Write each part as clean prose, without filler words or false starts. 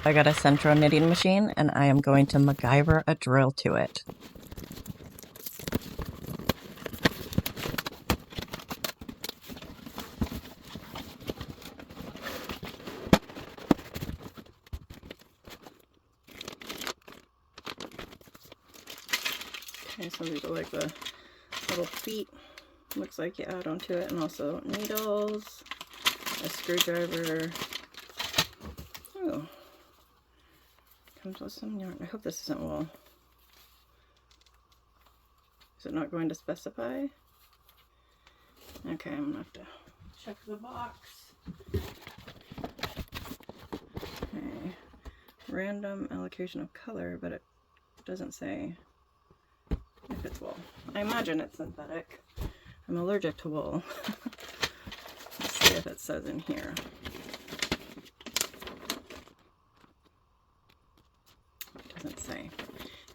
I got a Sentro Knitting Machine and I am going to MacGyver a drill to it. Okay, so these are like the little feet, looks like you add onto it, and also needles, a screwdriver. Oh, comes with some yarn. I hope this isn't wool. Is it not going to specify? Okay, I'm gonna have to check the box. Okay, random allocation of color, but it doesn't say if it's wool. I imagine it's synthetic. I'm allergic to wool. Let's see if it says in here. It doesn't say.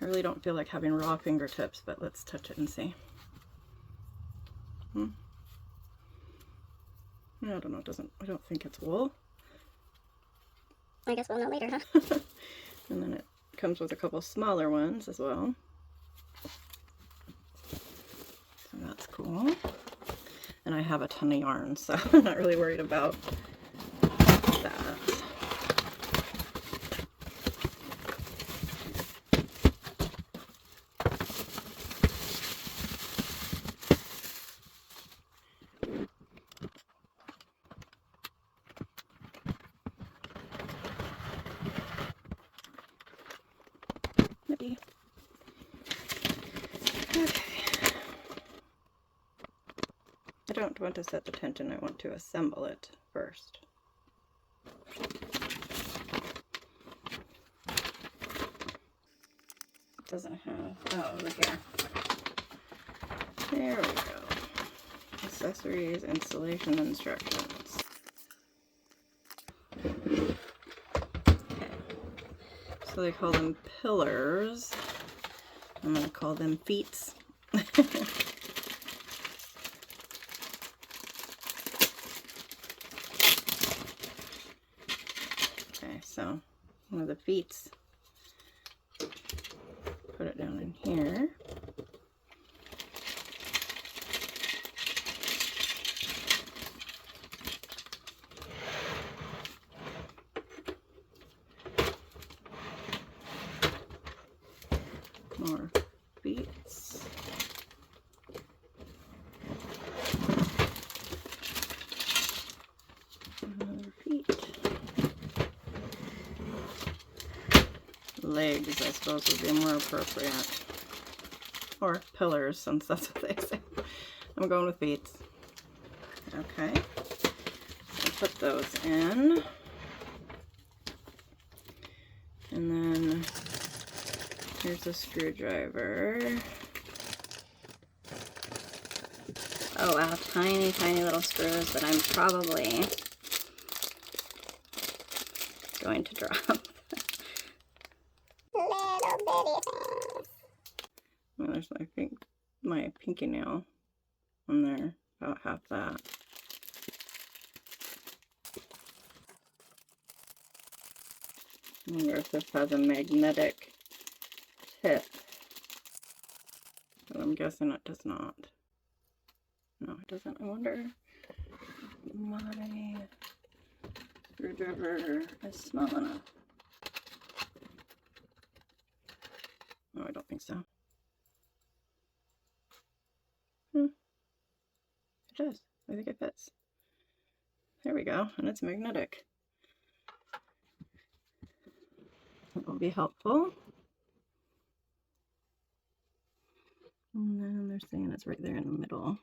I really don't feel like having raw fingertips, but let's touch it and see. I don't know, I don't think it's wool. I guess we'll know later, huh? And then it comes with a couple smaller ones as well. So that's cool. And I have a ton of yarn, so I'm not really worried about that. Maybe. Okay. I don't want to set the tension, I want to assemble it first. It doesn't have, oh, over here. There we go. Accessories, installation instructions. Okay. So they call them pillars. I'm going to call them feets. Okay, so one of the feets, put it down in here. More beads. Another feet. Legs, I suppose, would be more appropriate. Or pillars, since that's what they say. I'm going with feet. Okay. I'll put those in. And then here's a screwdriver. Oh wow, tiny, tiny little screws that I'm probably going to drop. Little bitty things. Well, there's, I think, my pinky nail on there, about half that. I wonder if this has a magnetic tip. But I'm guessing it does not. No, it doesn't. I wonder if my screwdriver is small enough. No, I don't think so. It does. I think it fits. There we go. And it's magnetic. That will be helpful. And then they're saying it's right there in the middle.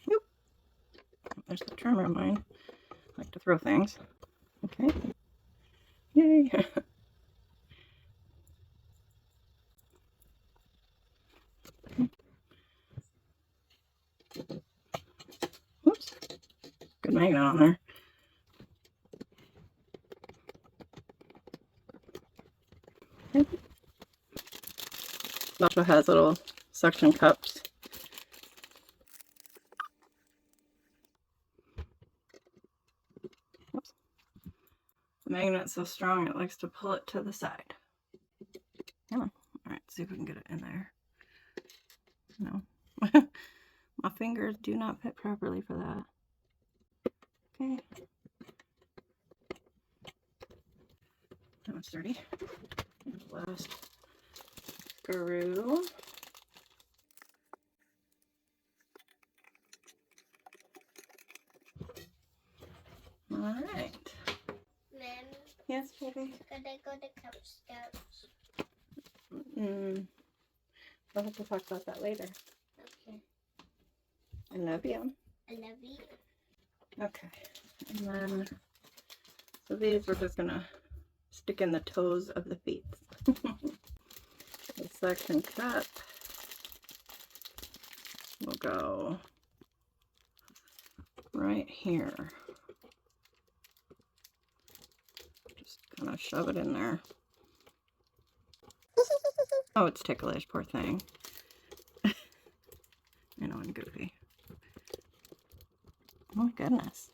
Nope. There's the trimmer of mine. I like to throw things. Okay. Yay. Whoops. Good magnet on there. Okay. It also has little suction cups The magnet's so strong it likes to pull it to the side. Come on. Alright, see if we can get it in there. No. My fingers do not fit properly for that. Okay. That one's dirty. Last screw. Alright. Mom, Yes, baby. could I go to Cub Scouts? We'll have to talk about that later. Okay. I love you. I love you. Okay. And then, so these we're just gonna stick in the toes of the feet. The section cup will go right here. Just kind of shove it in there. Oh, it's ticklish, poor thing. I know, I'm goofy. Oh my goodness.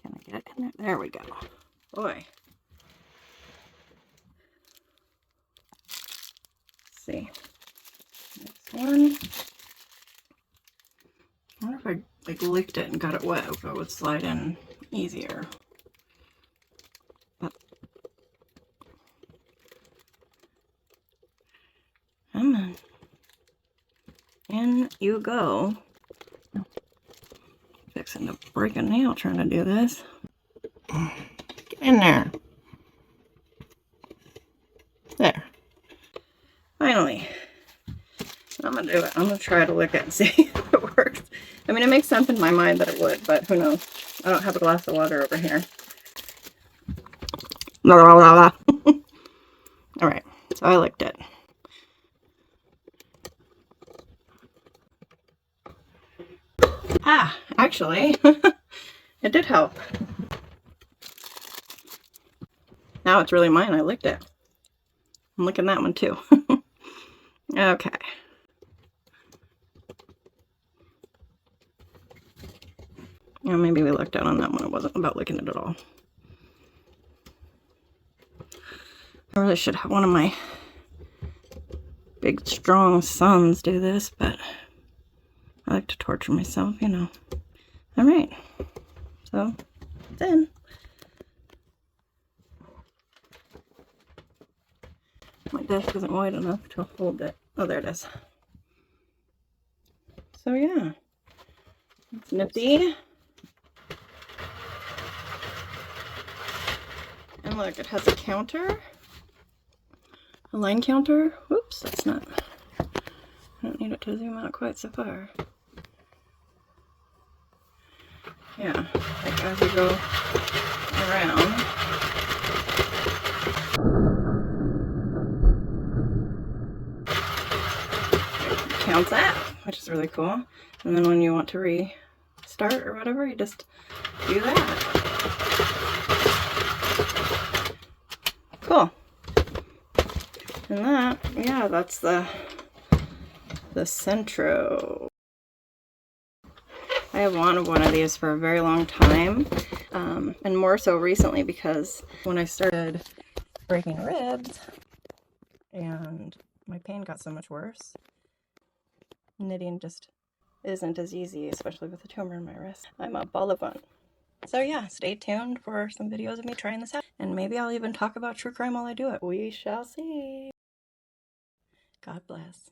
Can I get it in there? There we go. Boy. Let's see. Next one. I wonder if I like licked it and got it wet, if it would slide in easier. But come on. In you go. Fixing to break a nail trying to do this. Get in there. There. Finally. I'm gonna do it. I'm gonna try to lick it and see if it works. I mean, it makes sense in my mind that it would, but who knows? I don't have a glass of water over here. La la la la. Alright, so I licked it. Ah, actually, it did help. Now it's really mine. I licked it. I'm licking that one too. Okay. Yeah, maybe we looked out on that one. It wasn't about licking it at all. I really should have one of my big, strong sons do this, but I like to torture myself, you know. All right. So, then. My desk isn't wide enough to hold it. Oh, there it is. So, yeah. It's nifty. And look, it has a counter. A line counter. Whoops, that's not. I don't need it to zoom out quite so far. Yeah, like as you go around. It counts that, which is really cool. And then when you want to restart or whatever, you just do that. Cool. And that, yeah, that's the Sentro. I have wanted one of these for a very long time, and more so recently because when I started breaking ribs and my pain got so much worse, knitting just isn't as easy, especially with the tumor in my wrist. I'm a ball of fun. So yeah, stay tuned for some videos of me trying this out, and maybe I'll even talk about true crime while I do it. We shall see. God bless.